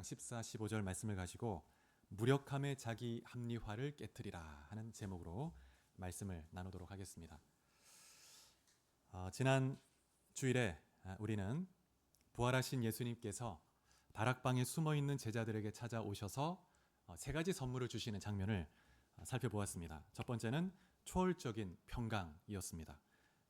4장 14, 15절 말씀을 가지고 무력함의 자기 합리화를 깨트리라 하는 제목으로 말씀을 나누도록 하겠습니다. 지난 주일에 우리는 부활하신 예수님께서 다락방에 숨어있는 제자들에게 찾아오셔서 세 가지 선물을 주시는 장면을 살펴보았습니다. 첫 번째는 초월적인 평강이었습니다.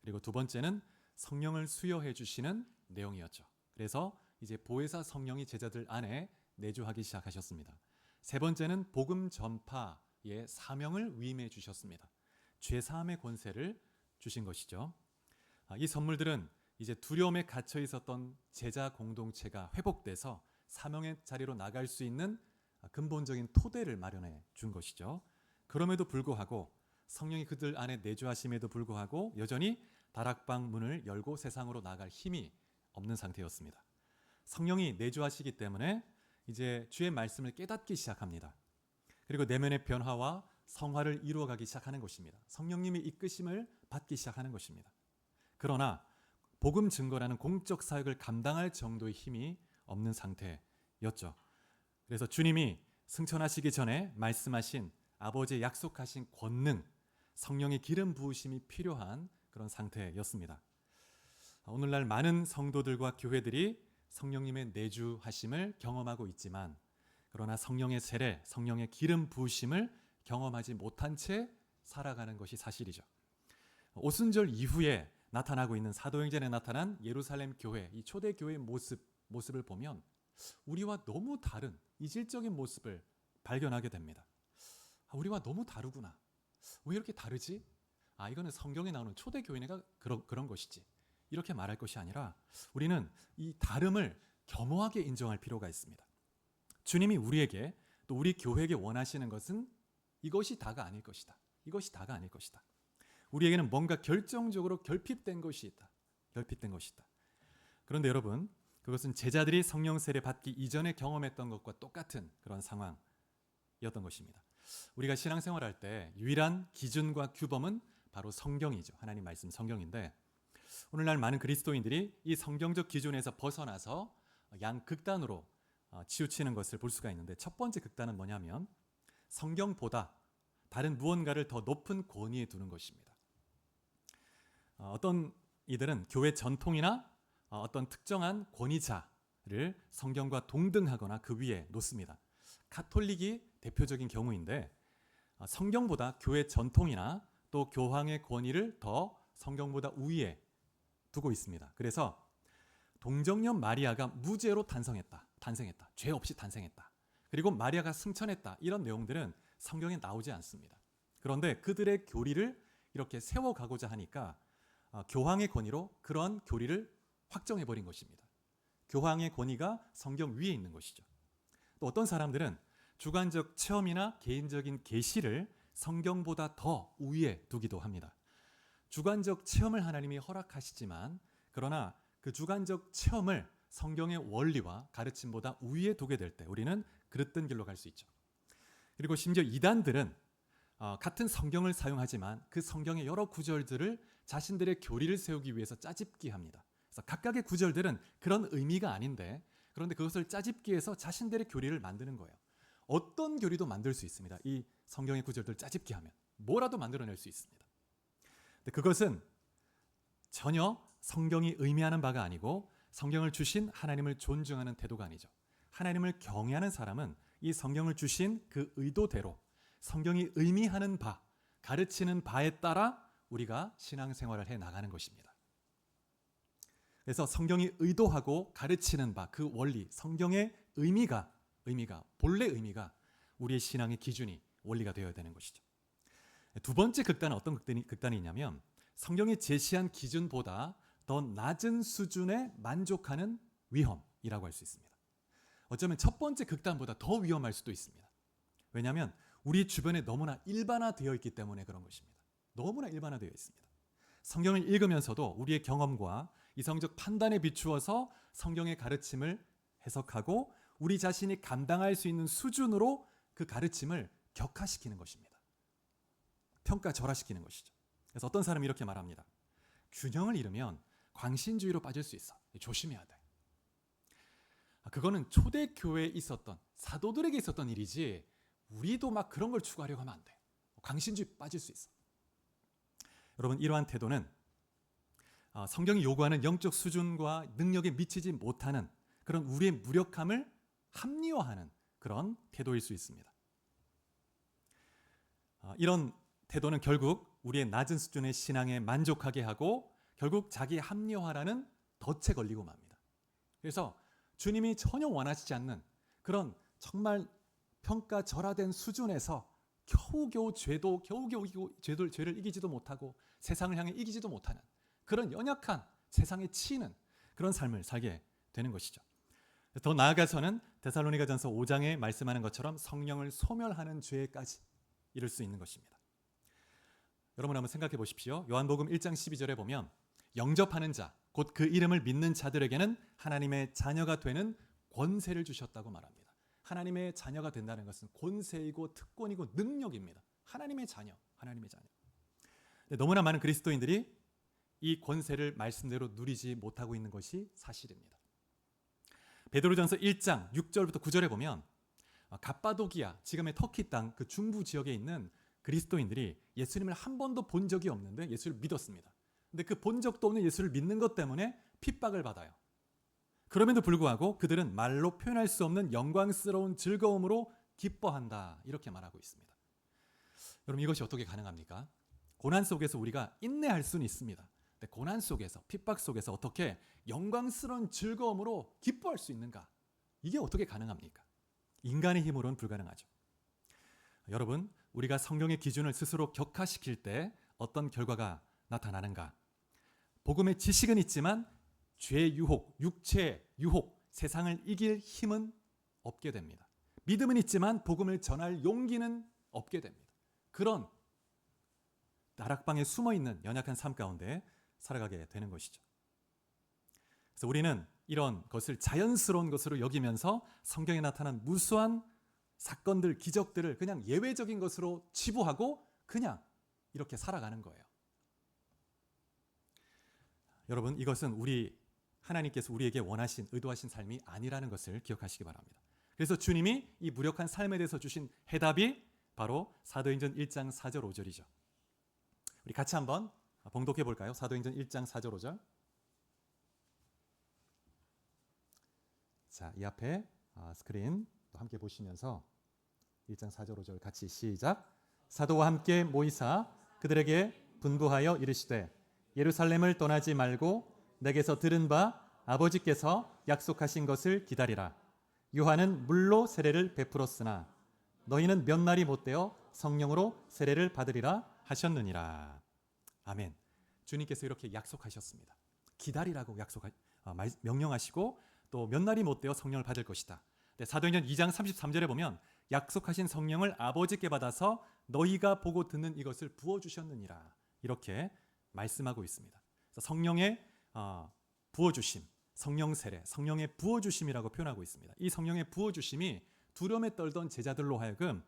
그리고 두 번째는 성령을 수여해 주시는 내용이었죠. 그래서 이제 보혜사 성령이 제자들 안에 내주하기 시작하셨습니다. 세 번째는 복음 전파의 사명을 위임해 주셨습니다. 죄사함의 권세를 주신 것이죠. 이 선물들은 이제 두려움에 갇혀 있었던 제자 공동체가 회복돼서 사명의 자리로 나갈 수 있는 근본적인 토대를 마련해 준 것이죠. 그럼에도 불구하고 성령이 그들 안에 내주하심에도 불구하고 여전히 다락방 문을 열고 세상으로 나갈 힘이 없는 상태였습니다. 성령이 내주하시기 때문에 이제 주의 말씀을 깨닫기 시작합니다. 그리고 내면의 변화와 성화를 이루어가기 시작하는 것입니다. 성령님의 이끄심을 받기 시작하는 것입니다. 그러나 복음 증거라는 공적 사역을 감당할 정도의 힘이 없는 상태였죠. 그래서 주님이 승천하시기 전에 말씀하신 아버지의 약속하신 권능, 성령의 기름 부으심이 필요한 그런 상태였습니다. 오늘날 많은 성도들과 교회들이 성령님의 내주하심을 경험하고 있지만 그러나 성령의 세례, 성령의 기름 부으심을 경험하지 못한 채 살아가는 것이 사실이죠. 오순절 이후에 나타나고 있는 사도행전에 나타난 예루살렘 교회, 이 초대 교회의 모습을 보면 우리와 너무 다른 이질적인 모습을 발견하게 됩니다. 우리와 너무 다르구나. 왜 이렇게 다르지? 이거는 성경에 나오는 초대 교회가 그런 것이지. 이렇게 말할 것이 아니라 우리는 이 다름을 겸허하게 인정할 필요가 있습니다. 주님이 우리에게 또 우리 교회에게 원하시는 것은 이것이 다가 아닐 것이다. 이것이 다가 아닐 것이다. 우리에게는 뭔가 결정적으로 결핍된 것이 있다. 결핍된 것이다. 그런데 여러분, 그것은 제자들이 성령 세례 받기 이전에 경험했던 것과 똑같은 그런 상황이었던 것입니다. 우리가 신앙생활할 때 유일한 기준과 규범은 바로 성경이죠. 하나님 말씀 성경인데 오늘날 많은 그리스도인들이 이 성경적 기준에서 벗어나서 양극단으로 치우치는 것을 볼 수가 있는데 첫 번째 극단은 뭐냐면 성경보다 다른 무언가를 더 높은 권위에 두는 것입니다. 어떤 이들은 교회 전통이나 어떤 특정한 권위자를 성경과 동등하거나 그 위에 놓습니다. 가톨릭이 대표적인 경우인데 성경보다 교회 전통이나 또 교황의 권위를 더 성경보다 우위에 두고 있습니다. 그래서 동정녀 마리아가 무죄로 탄생했다. 죄 없이 탄생했다. 그리고 마리아가 승천했다. 이런 내용들은 성경에 나오지 않습니다. 그런데 그들의 교리를 이렇게 세워가고자 하니까 교황의 권위로 그런 교리를 확정해버린 것입니다. 교황의 권위가 성경 위에 있는 것이죠. 또 어떤 사람들은 주관적 체험이나 개인적인 계시를 성경보다 더 우위에 두기도 합니다. 주관적 체험을 하나님이 허락하시지만 그러나 그 주관적 체험을 성경의 원리와 가르침보다 우위에 두게 될 때 우리는 그릇된 길로 갈 수 있죠. 그리고 심지어 이단들은 같은 성경을 사용하지만 그 성경의 여러 구절들을 자신들의 교리를 세우기 위해서 짜집기 합니다. 그래서 각각의 구절들은 그런 의미가 아닌데 그런데 그것을 짜집기 해서 자신들의 교리를 만드는 거예요. 어떤 교리도 만들 수 있습니다. 이 성경의 구절들을 짜집기 하면 뭐라도 만들어낼 수 있습니다. 근데 그것은 전혀 성경이 의미하는 바가 아니고 성경을 주신 하나님을 존중하는 태도가 아니죠. 하나님을 경외하는 사람은 이 성경을 주신 그 의도대로 성경이 의미하는 바, 가르치는 바에 따라 우리가 신앙생활을 해 나가는 것입니다. 그래서 성경이 의도하고 가르치는 바, 그 원리, 성경의 의미가 본래 의미가 우리의 신앙의 기준이 원리가 되어야 되는 것이죠. 두 번째 극단은 어떤 극단이 있냐면 성경이 제시한 기준보다 더 낮은 수준에 만족하는 위험이라고 할 수 있습니다. 어쩌면 첫 번째 극단보다 더 위험할 수도 있습니다. 왜냐하면 우리 주변에 너무나 일반화되어 있기 때문에 그런 것입니다. 너무나 일반화되어 있습니다. 성경을 읽으면서도 우리의 경험과 이성적 판단에 비추어서 성경의 가르침을 해석하고 우리 자신이 감당할 수 있는 수준으로 그 가르침을 격화시키는 것입니다. 평가절하시키는 것이죠. 그래서 어떤 사람이 이렇게 말합니다. 균형을 잃으면 광신주의로 빠질 수 있어. 조심해야 돼. 그거는 초대교회에 있었던 사도들에게 있었던 일이지 우리도 막 그런 걸 추구하려고 하면 안 돼. 강신주의 빠질 수 있어. 여러분, 이러한 태도는 성경이 요구하는 영적 수준과 능력에 미치지 못하는 그런 우리의 무력함을 합리화하는 그런 태도일 수 있습니다. 이런 태도는 결국 우리의 낮은 수준의 신앙에 만족하게 하고 결국 자기 합리화라는 덫에 걸리고 맙니다. 그래서 주님이 전혀 원하시지 않는 그런 정말 평가절하된 수준에서 겨우겨우 죄를 이기지도 못하고 세상을 향해 이기지도 못하는 그런 연약한 세상에 치이는 그런 삶을 살게 되는 것이죠. 더 나아가서는 데살로니가전서 5장에 말씀하는 것처럼 성령을 소멸하는 죄까지 이를 수 있는 것입니다. 여러분 한번 생각해 보십시오. 요한복음 1장 12절에 보면 영접하는 자, 곧 그 이름을 믿는 자들에게는 하나님의 자녀가 되는 권세를 주셨다고 말합니다. 하나님의 자녀가 된다는 것은 권세이고 특권이고 능력입니다. 하나님의 자녀. 너무나 많은 그리스도인들이 이 권세를 말씀대로 누리지 못하고 있는 것이 사실입니다. 베드로전서 1장 6절부터 9절에 보면 갑바도기아, 지금의 터키 땅 그 중부 지역에 있는 그리스도인들이 예수님을 한 번도 본 적이 없는데 예수를 믿었습니다. 근데 그 본 적도 없는 예수를 믿는 것 때문에 핍박을 받아요. 그럼에도 불구하고 그들은 말로 표현할 수 없는 영광스러운 즐거움으로 기뻐한다, 이렇게 말하고 있습니다. 여러분, 이것이 어떻게 가능합니까? 고난 속에서 우리가 인내할 수는 있습니다. 근데 고난 속에서, 핍박 속에서 어떻게 영광스러운 즐거움으로 기뻐할 수 있는가? 이게 어떻게 가능합니까? 인간의 힘으로는 불가능하죠. 여러분, 우리가 성경의 기준을 스스로 격하시킬 때 어떤 결과가 나타나는가? 복음의 지식은 있지만 죄의 유혹, 육체의 유혹, 세상을 이길 힘은 없게 됩니다. 믿음은 있지만 복음을 전할 용기는 없게 됩니다. 그런 나락방에 숨어있는 연약한 삶 가운데 살아가게 되는 것이죠. 그래서 우리는 이런 것을 자연스러운 것으로 여기면서 성경에 나타난 무수한 사건들, 기적들을 그냥 예외적인 것으로 치부하고 그냥 이렇게 살아가는 거예요. 여러분, 이것은 하나님께서 우리에게 원하신, 의도하신 삶이 아니라는 것을 기억하시기 바랍니다. 그래서 주님이 이 무력한 삶에 대해서 주신 해답이 바로 사도행전 1장 4절 5절이죠. 우리 같이 한번 봉독해 볼까요? 사도행전 1장 4절 5절. 자, 이 앞에 스크린 또 함께 보시면서 1장 4절 5절 같이 시작. 사도와 함께 모이사 그들에게 분부하여 이르시되 예루살렘을 떠나지 말고 내게서 들은 바 아버지께서 약속하신 것을 기다리라. 요한은 물로 세례를 베풀었으나 너희는 몇 날이 못되어 성령으로 세례를 받으리라 하셨느니라. 아멘. 주님께서 이렇게 약속하셨습니다. 기다리라고 명령하시고 또 몇 날이 못되어 성령을 받을 것이다. 사도행전 2장 33절에 보면 약속하신 성령을 아버지께 받아서 너희가 보고 듣는 이것을 부어주셨느니라, 이렇게 말씀하고 있습니다. 성령의 부어주심, 성령 세례, 성령의 부어주심이라고 표현하고 있습니다. 이 성령의 부어주심이 두려움에 떨던 제자들로 하여금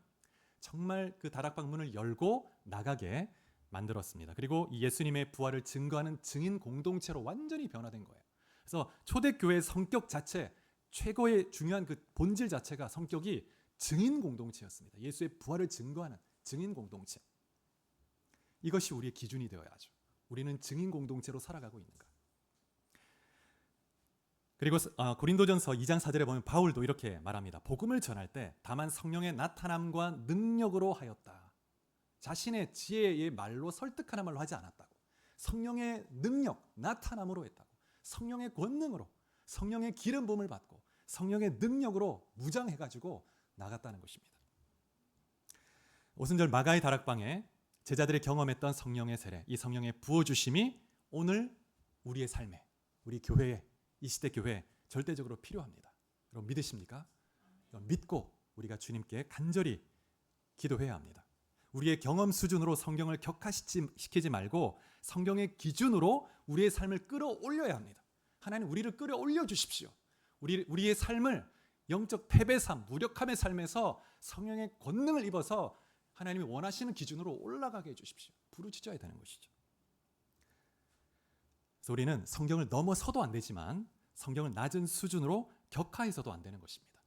정말 그 다락방 문을 열고 나가게 만들었습니다. 그리고 이 예수님의 부활을 증거하는 증인 공동체로 완전히 변화된 거예요. 그래서 초대교회의 성격 자체, 최고의 중요한 그 본질 자체가 성격이 증인 공동체였습니다. 예수의 부활을 증거하는 증인 공동체. 이것이 우리의 기준이 되어야죠. 우리는 증인 공동체로 살아가고 있는가. 그리고 고린도전서 2장 4절에 보면 바울도 이렇게 말합니다. 복음을 전할 때 다만 성령의 나타남과 능력으로 하였다. 자신의 지혜의 말로 설득하는 말로 하지 않았다고. 성령의 능력, 나타남으로 했다고. 성령의 권능으로, 성령의 기름 부음을 받고 성령의 능력으로 무장해가지고 나갔다는 것입니다. 오순절 마가의 다락방에 제자들이 경험했던 성령의 세례, 이 성령의 부어주심이 오늘 우리의 삶에, 우리 교회에, 이 시대 교회에 절대적으로 필요합니다. 여러분 믿으십니까? 믿고 우리가 주님께 간절히 기도해야 합니다. 우리의 경험 수준으로 성경을 격화시키지 말고 성경의 기준으로 우리의 삶을 끌어올려야 합니다. 하나님, 우리를 끌어올려 주십시오. 우리의 삶을 영적 패배삼, 무력함의 삶에서 성령의 권능을 입어서 하나님이 원하시는 기준으로 올라가게 해주십시오. 부르짖어야 되는 것이죠. 그래서 우리는 성경을 넘어서도 안 되지만 성경을 낮은 수준으로 격하해서도 안 되는 것입니다.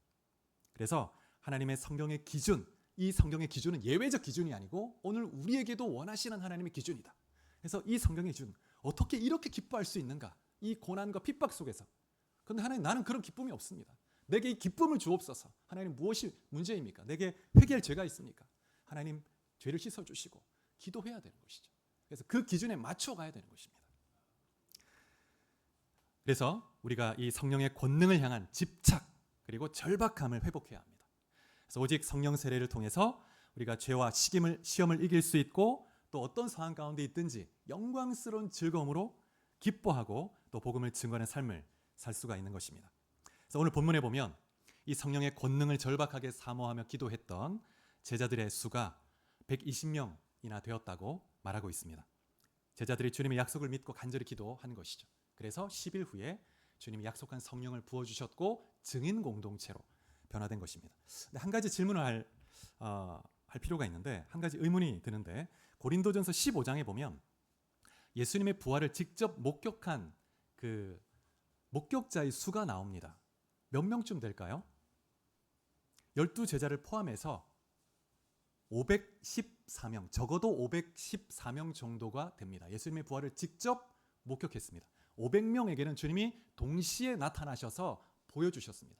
그래서 하나님의 성경의 기준, 이 성경의 기준은 예외적 기준이 아니고 오늘 우리에게도 원하시는 하나님의 기준이다. 그래서 이 성경의 기준, 어떻게 이렇게 기뻐할 수 있는가? 이 고난과 핍박 속에서. 그런데 하나님, 나는 그런 기쁨이 없습니다. 내게 이 기쁨을 주옵소서. 하나님, 무엇이 문제입니까? 내게 회개할 죄가 있습니까? 하나님, 죄를 씻어주시고 기도해야 되는 것이죠. 그래서 그 기준에 맞춰가야 되는 것입니다. 그래서 우리가 이 성령의 권능을 향한 집착 그리고 절박함을 회복해야 합니다. 그래서 오직 성령 세례를 통해서 우리가 죄와 시험을 이길 수 있고 또 어떤 상황 가운데 있든지 영광스러운 즐거움으로 기뻐하고 또 복음을 증거하는 삶을 살 수가 있는 것입니다. 그래서 오늘 본문에 보면 이 성령의 권능을 절박하게 사모하며 기도했던 제자들의 수가 120명이나 되었다고 말하고 있습니다. 제자들이 주님의 약속을 믿고 간절히 기도한 것이죠. 그래서 10일 후에 주님이 약속한 성령을 부어주셨고 증인 공동체로 변화된 것입니다. 근데 한 가지 질문을 할 필요가 있는데, 한 가지 의문이 드는데, 고린도전서 15장에 보면 예수님의 부활을 직접 목격한 그 목격자의 수가 나옵니다. 몇 명쯤 될까요? 12제자를 포함해서 514명, 적어도 514명 정도가 됩니다. 예수님의 부활을 직접 목격했습니다. 500명에게는 주님이 동시에 나타나셔서 보여주셨습니다.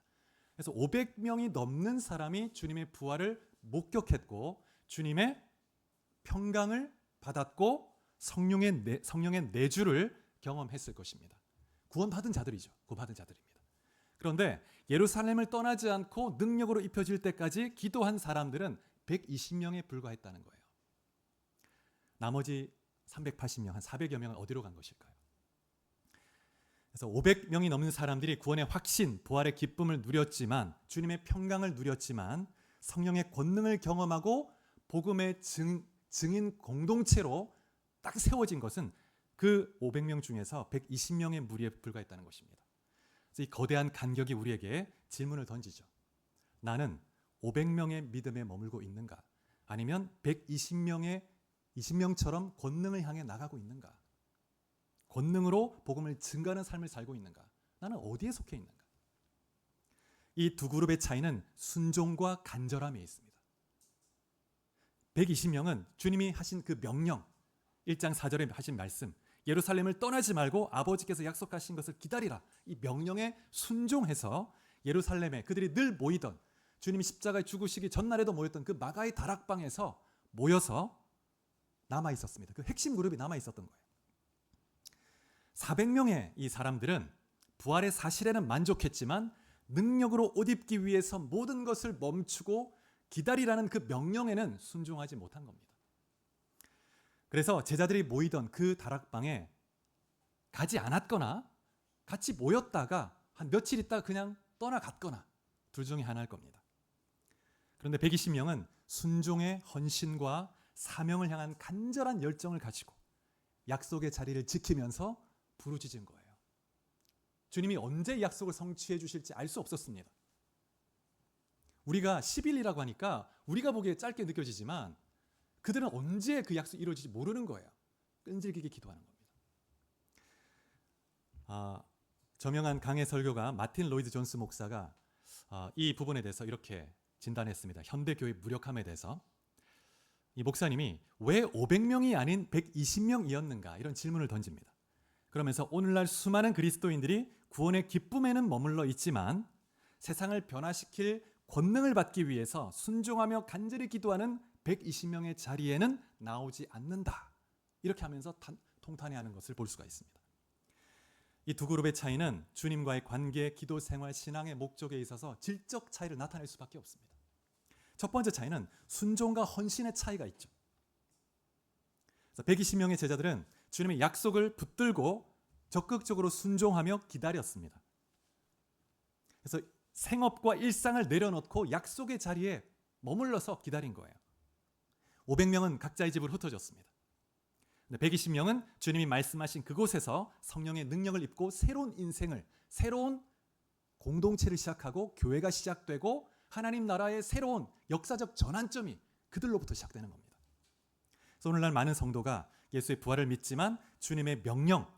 그래서 500명이 넘는 사람이 주님의 부활을 목격했고 주님의 평강을 받았고 성령의 내주를 경험했을 것입니다. 구원받은 자들이죠. 구원받은 자들입니다. 그런데 예루살렘을 떠나지 않고 능력으로 입혀질 때까지 기도한 사람들은 120명에 불과했다는 거예요. 나머지 380명, 한 400여 명은 어디로 간 것일까요? 그래서 500명이 넘는 사람들이 구원의 확신, 부활의 기쁨을 누렸지만, 주님의 평강을 누렸지만 성령의 권능을 경험하고 복음의 증인 공동체로 딱 세워진 것은 그 500명 중에서 120명의 무리에 불과했다는 것입니다. 그래서 이 거대한 간격이 우리에게 질문을 던지죠. 나는 500명의 믿음에 머물고 있는가? 아니면 20명처럼 권능을 향해 나가고 있는가? 권능으로 복음을 증거하는 삶을 살고 있는가? 나는 어디에 속해 있는가? 이 두 그룹의 차이는 순종과 간절함에 있습니다. 120명은 주님이 하신 그 명령, 1장 4절에 하신 말씀, 예루살렘을 떠나지 말고 아버지께서 약속하신 것을 기다리라. 이 명령에 순종해서 예루살렘에 그들이 늘 모이던, 주님이 십자가에 죽으시기 전날에도 모였던 그 마가의 다락방에서 모여서 남아 있었습니다. 그 핵심 그룹이 남아 있었던 거예요. 400명의 이 사람들은 부활의 사실에는 만족했지만 능력으로 옷 입기 위해서 모든 것을 멈추고 기다리라는 그 명령에는 순종하지 못한 겁니다. 그래서 제자들이 모이던 그 다락방에 가지 않았거나 같이 모였다가 한 며칠 있다가 그냥 떠나갔거나 둘 중에 하나일 겁니다. 그런데 120명은 순종의 헌신과 사명을 향한 간절한 열정을 가지고 약속의 자리를 지키면서 부르짖은 거예요. 주님이 언제 약속을 성취해 주실지 알 수 없었습니다. 우리가 10일이라고 하니까 우리가 보기에 짧게 느껴지지만 그들은 언제 그 약속이 이루어질지 모르는 거예요. 끈질기게 기도하는 겁니다. 저명한 강해 설교가 마틴 로이드 존스 목사가 이 부분에 대해서 이렇게 진단했습니다. 현대교회 무력함에 대해서. 이 목사님이 왜 500명이 아닌 120명이었는가 이런 질문을 던집니다. 그러면서 오늘날 수많은 그리스도인들이 구원의 기쁨에는 머물러 있지만 세상을 변화시킬 권능을 받기 위해서 순종하며 간절히 기도하는 120명의 자리에는 나오지 않는다. 이렇게 하면서 통탄해하는 것을 볼 수가 있습니다. 이 두 그룹의 차이는 주님과의 관계, 기도 생활, 신앙의 목적에 있어서 질적 차이를 나타낼 수밖에 없습니다. 첫 번째 차이는 순종과 헌신의 차이가 있죠. 120명의 제자들은 주님의 약속을 붙들고 적극적으로 순종하며 기다렸습니다. 그래서 생업과 일상을 내려놓고 약속의 자리에 머물러서 기다린 거예요. 500명은 각자의 집으로 흩어졌습니다. 120명은 주님이 말씀하신 그곳에서 성령의 능력을 입고 새로운 인생을, 새로운 공동체를 시작하고 교회가 시작되고 하나님 나라의 새로운 역사적 전환점이 그들로부터 시작되는 겁니다. 그래서 오늘날 많은 성도가 예수의 부활을 믿지만 주님의 명령,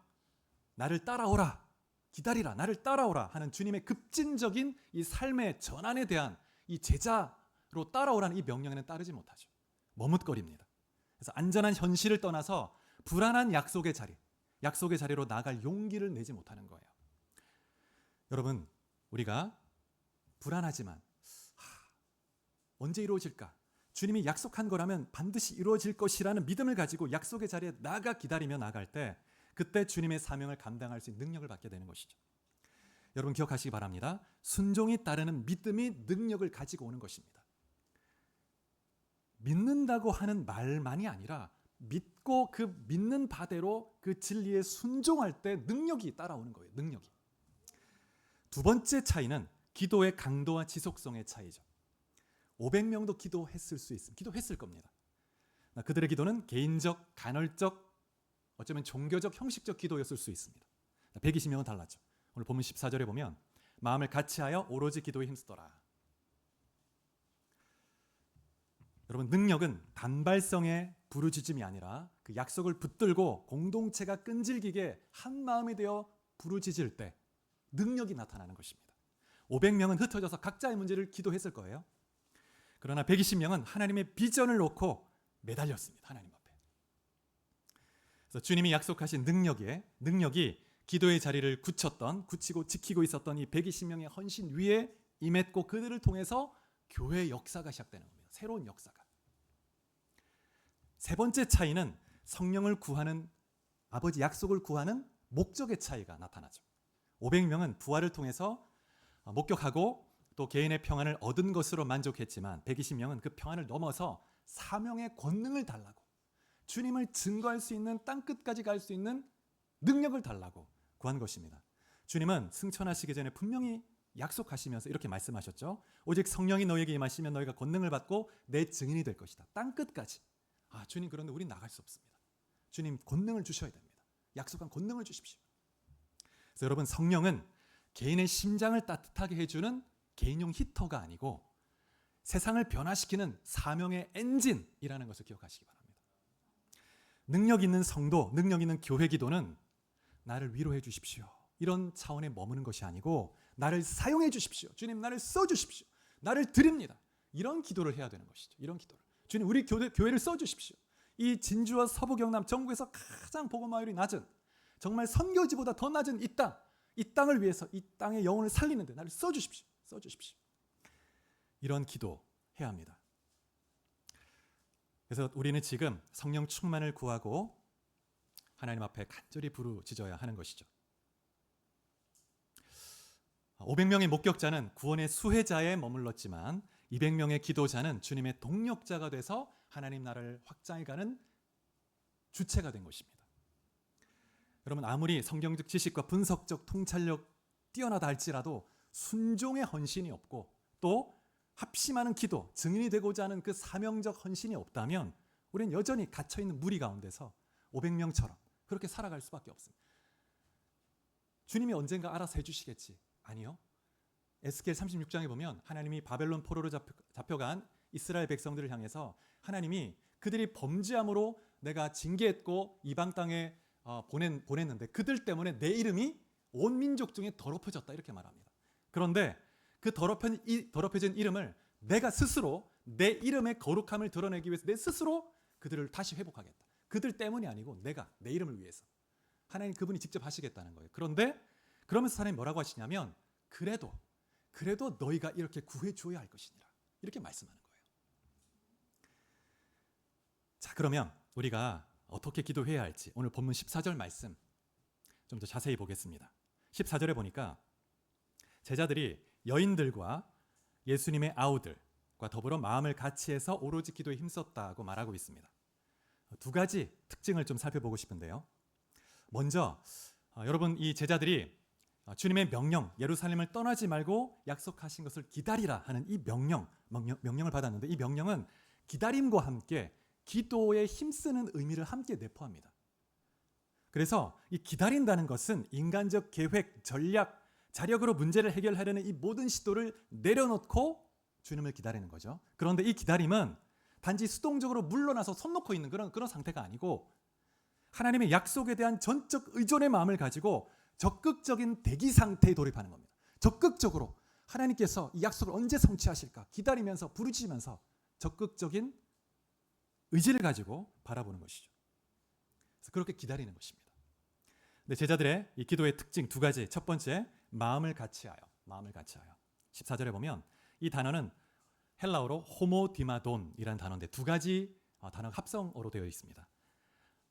나를 따라오라, 기다리라, 나를 따라오라 하는 주님의 급진적인 이 삶의 전환에 대한 이 제자로 따라오라는 이 명령에는 따르지 못하죠. 머뭇거립니다. 그래서 안전한 현실을 떠나서 불안한 약속의 자리로 나아갈 용기를 내지 못하는 거예요. 여러분, 우리가 불안하지만 언제 이루어질까? 주님이 약속한 거라면 반드시 이루어질 것이라는 믿음을 가지고 약속의 자리에 기다리며 나갈 때 그때 주님의 사명을 감당할 수 있는 능력을 받게 되는 것이죠. 여러분 기억하시기 바랍니다. 순종이 따르는 믿음이 능력을 가지고 오는 것입니다. 믿는다고 하는 말만이 아니라 믿고 그 믿는 바대로 그 진리에 순종할 때 능력이 따라오는 거예요. 능력이. 두 번째 차이는 기도의 강도와 지속성의 차이죠. 500명도 기도했을 수 있습니다. 기도했을 겁니다. 그들의 기도는 개인적, 간헐적, 어쩌면 종교적, 형식적 기도였을 수 있습니다. 120명은 달랐죠. 오늘 본문 14절에 보면 마음을 같이하여 오로지 기도에 힘쓰더라. 여러분, 능력은 단발성의 부르짖음이 아니라 그 약속을 붙들고 공동체가 끈질기게 한 마음이 되어 부르짖을 때 능력이 나타나는 것입니다. 500명은 흩어져서 각자의 문제를 기도했을 거예요. 그러나 120명은 하나님의 비전을 놓고 매달렸습니다. 하나님 앞에. 그래서 주님이 약속하신 능력이 기도의 자리를 굳히고 지키고 있었던 이 120명의 헌신 위에 임했고 그들을 통해서 교회의 역사가 시작되는 겁니다. 새로운 역사가. 세 번째 차이는 성령을 구하는 아버지 약속을 구하는 목적의 차이가 나타나죠. 500명은 부활을 통해서 목격하고 또 개인의 평안을 얻은 것으로 만족했지만 120명은 그 평안을 넘어서 사명의 권능을 달라고, 주님을 증거할 수 있는 땅끝까지 갈 수 있는 능력을 달라고 구한 것입니다. 주님은 승천하시기 전에 분명히 약속하시면서 이렇게 말씀하셨죠. 오직 성령이 너희에게 임하시면 너희가 권능을 받고 내 증인이 될 것이다. 땅끝까지. 주님, 그런데 우린 나갈 수 없습니다. 주님 권능을 주셔야 됩니다. 약속한 권능을 주십시오. 그래서 여러분, 성령은 개인의 심장을 따뜻하게 해주는 개인용 히터가 아니고 세상을 변화시키는 사명의 엔진이라는 것을 기억하시기 바랍니다. 능력 있는 성도, 능력 있는 교회 기도는 나를 위로해 주십시오, 이런 차원에 머무는 것이 아니고 나를 사용해 주십시오, 주님 나를 써주십시오, 나를 드립니다, 이런 기도를 해야 되는 것이죠. 이런 기도를. 주님, 우리 교회를 써주십시오. 이 진주와 서부 경남 전국에서 가장 복음화율이 낮은, 정말 선교지보다 더 낮은 이 땅을 위해서 이 땅의 영혼을 살리는데 나를 써주십시오. 이런 기도 해야 합니다. 그래서 우리는 지금 성령 충만을 구하고 하나님 앞에 간절히 부르짖어야 하는 것이죠. 500명의 목격자는 구원의 수혜자에 머물렀지만 200명의 기도자는 주님의 동력자가 돼서 하나님 나라를 확장해가는 주체가 된 것입니다. 여러분, 아무리 성경적 지식과 분석적 통찰력 뛰어나다 할지라도 순종의 헌신이 없고 또 합심하는 기도, 증인이 되고자 하는 그 사명적 헌신이 없다면 우리는 여전히 갇혀있는 무리 가운데서 500명처럼 그렇게 살아갈 수밖에 없습니다. 주님이 언젠가 알아서 해주시겠지. 아니요. 에스겔 36장에 보면 하나님이 바벨론 포로로 잡혀간 이스라엘 백성들을 향해서 하나님이 그들이 범죄함으로 내가 징계했고 이방 땅에 보냈는데 그들 때문에 내 이름이 온 민족 중에 더럽혀졌다, 이렇게 말합니다. 그런데 그 더럽혀진 이름을 내가 스스로 내 이름의 거룩함을 드러내기 위해서 내 스스로 그들을 다시 회복하겠다. 그들 때문이 아니고 내가 내 이름을 위해서 하나님 그분이 직접 하시겠다는 거예요. 그런데 그러면서 하나님 뭐라고 하시냐면 그래도 너희가 이렇게 구해줘야 할 것이니라, 이렇게 말씀하는 거예요. 자, 그러면 우리가 어떻게 기도해야 할지 오늘 본문 14절 말씀 좀 더 자세히 보겠습니다. 14절에 보니까 제자들이 여인들과 예수님의 아우들과 더불어 마음을 같이해서 오로지 기도에 힘썼다고 말하고 있습니다. 두 가지 특징을 좀 살펴보고 싶은데요. 먼저 여러분, 이 제자들이 주님의 명령, 예루살렘을 떠나지 말고 약속하신 것을 기다리라 하는 이 명령을 받았는데 이 명령은 기다림과 함께 기도에 힘쓰는 의미를 함께 내포합니다. 그래서 이 기다린다는 것은 인간적 계획, 전략, 자력으로 문제를 해결하려는 이 모든 시도를 내려놓고 주님을 기다리는 거죠. 그런데 이 기다림은 단지 수동적으로 물러나서 손 놓고 있는 그런 상태가 아니고 하나님의 약속에 대한 전적 의존의 마음을 가지고 적극적인 대기 상태에 돌입하는 겁니다. 적극적으로 하나님께서 이 약속을 언제 성취하실까 기다리면서 부르짖으면서 적극적인 의지를 가지고 바라보는 것이죠. 그래서 그렇게 기다리는 것입니다. 근데 제자들의 이 기도의 특징 두 가지. 첫 번째, 마음을 같이하여. 마음을 같이하여. 14절에 보면 이 단어는 헬라어로 호모디마돈이라는 단어인데 두 가지 단어가 합성어로 되어 있습니다.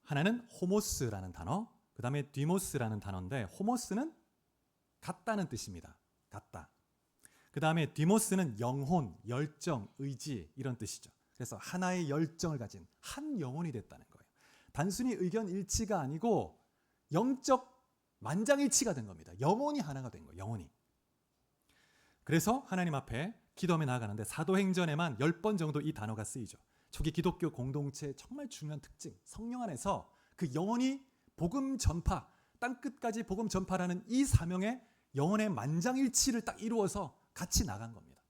하나는 호모스라는 단어, 그 다음에 디모스라는 단어인데 호모스는 같다는 뜻입니다. 같다. 그 다음에 디모스는 영혼, 열정, 의지 이런 뜻이죠. 그래서 하나의 열정을 가진 한 영혼이 됐다는 거예요. 단순히 의견 일치가 아니고 영적 만장일치가 된 겁니다. 영혼이 하나가 된 거예요. 영혼이. 그래서 하나님 앞에 기도하며 나아가는데 사도행전에만 10번 정도 이 단어가 쓰이죠. 초기 기독교 공동체의 정말 중요한 특징, 성령 안에서 그 영혼이 복음 전파, 땅끝까지 복음 전파라는 이 사명에 영혼의 만장일치를 딱 이루어서 같이 나간 겁니다.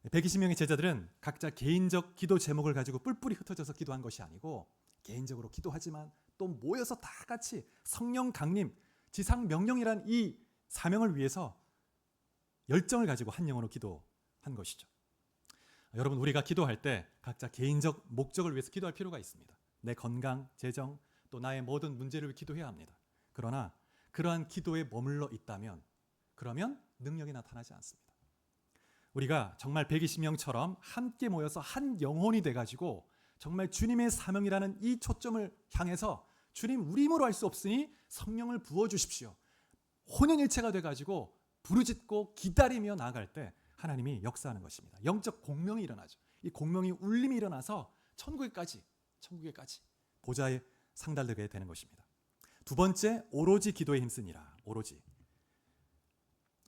120명의 제자들은 각자 개인적 기도 제목을 가지고 뿔뿔이 흩어져서 기도한 것이 아니고 개인적으로 기도하지만 또 모여서 다 같이 성령 강림, 지상 명령이란 이 사명을 위해서 열정을 가지고 한 영혼으로 기도한 것이죠. 여러분, 우리가 기도할 때 각자 개인적 목적을 위해서 기도할 필요가 있습니다. 내 건강, 재정, 또 나의 모든 문제를 위해 기도해야 합니다. 그러나 그러한 기도에 머물러 있다면 그러면 능력이 나타나지 않습니다. 우리가 정말 120명처럼 함께 모여서 한 영혼이 돼가지고 정말 주님의 사명이라는 이 초점을 향해서 주님, 우리 힘으로 할 수 없으니 성령을 부어주십시오. 혼연일체가 돼가지고 부르짖고 기다리며 나아갈 때 하나님이 역사하는 것입니다. 영적 공명이 일어나죠. 이 공명이 울림이 일어나서 천국에까지 보좌에 상달되게 되는 것입니다. 두 번째, 오로지 기도에 힘쓰니라. 오로지.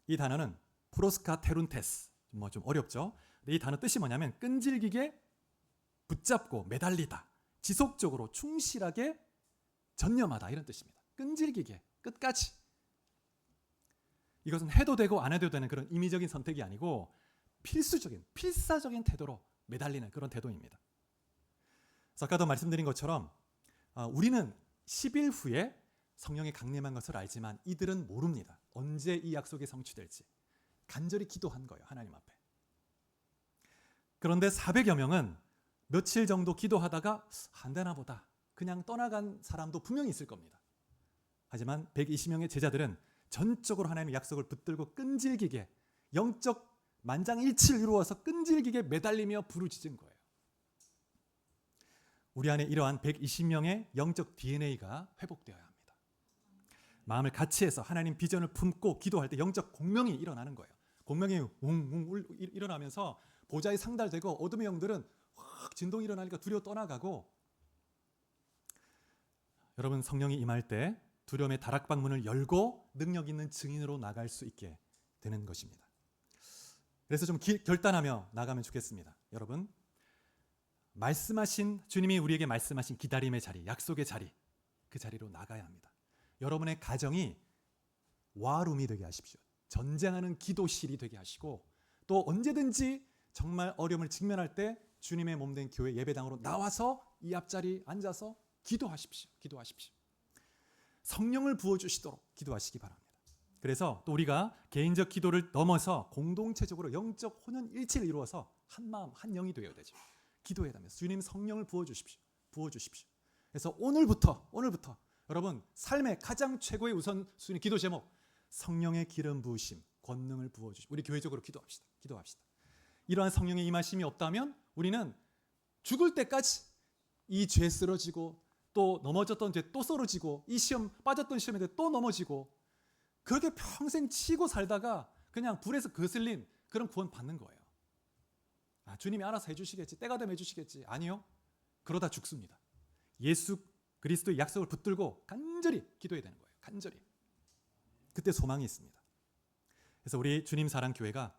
이 단어는 프로스카 테룬테스. 좀 어렵죠. 근데 이 단어 뜻이 뭐냐면 끈질기게 붙잡고 매달리다, 지속적으로 충실하게 전념하다 이런 뜻입니다. 끈질기게 끝까지. 이것은 해도 되고 안 해도 되는 그런 임의적인 선택이 아니고 필사적인 태도로 매달리는 그런 태도입니다. 그래서 아까도 말씀드린 것처럼 우리는 10일 후에 성령이 강림한 것을 알지만 이들은 모릅니다. 언제 이 약속이 성취될지. 간절히 기도한 거예요. 하나님 앞에. 그런데 400여 명은 며칠 정도 기도하다가 안 되나 보다. 그냥 떠나간 사람도 분명히 있을 겁니다. 하지만 120명의 제자들은 전적으로 하나님의 약속을 붙들고 끈질기게 영적 만장일치를 이루어서 끈질기게 매달리며 부르짖은 거예요. 우리 안에 이러한 120명의 영적 DNA가 회복되어야 합니다. 마음을 같이 해서 하나님 비전을 품고 기도할 때 영적 공명이 일어나는 거예요. 공명이 웅웅 일어나면서 보좌에 상달되고 어둠의 영들은 확 진동이 일어나니까 두려워 떠나가고, 여러분 성령이 임할 때 두려움의 다락방문을 열고 능력 있는 증인으로 나갈 수 있게 되는 것입니다. 그래서 좀 결단하며 나가면 좋겠습니다. 여러분, 말씀하신 주님이 우리에게 말씀하신 기다림의 자리, 약속의 자리, 그 자리로 나가야 합니다. 여러분의 가정이 와룸이 되게 하십시오. 전쟁하는 기도실이 되게 하시고, 또 언제든지 정말 어려움을 직면할 때 주님의 몸된 교회 예배당으로 나와서 이 앞자리 앉아서 기도하십시오. 성령을 부어주시도록 기도하시기 바랍니다. 그래서 또 우리가 개인적 기도를 넘어서 공동체적으로 영적 혼연일치를 이루어서 한 마음 한 영이 되어야 되죠. 기도해야 되면서 주님 성령을 부어주십시오. 그래서 오늘부터 여러분 삶의 가장 최고의 우선순위 기도 제목, 성령의 기름 부으심, 권능을 부어주십시오. 우리 교회적으로 기도합시다. 이러한 성령의 임하심이 없다면 우리는 죽을 때까지 이 죄 쓰러지고, 또 넘어졌던 죄 또 쓰러지고, 이 시험 빠졌던 시험에 또 넘어지고, 그렇게 평생 치고 살다가 그냥 불에서 거슬린 그런 구원 받는 거예요. 주님이 알아서 해주시겠지, 때가 되면 해주시겠지. 아니요, 그러다 죽습니다. 예수 그리스도의 약속을 붙들고 간절히 기도해야 되는 거예요. 간절히. 그때 소망이 있습니다. 그래서 우리 주님 사랑 교회가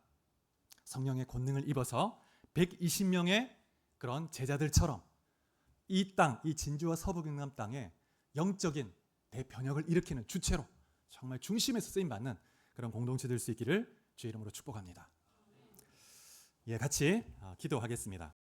성령의 권능을 입어서 120명의 그런 제자들처럼 이 땅, 이 진주와 서부 경남 땅에 영적인 대변혁을 일으키는 주체로 정말 중심에서 쓰임 받는 그런 공동체 될 수 있기를 주의 이름으로 축복합니다. 같이 기도하겠습니다.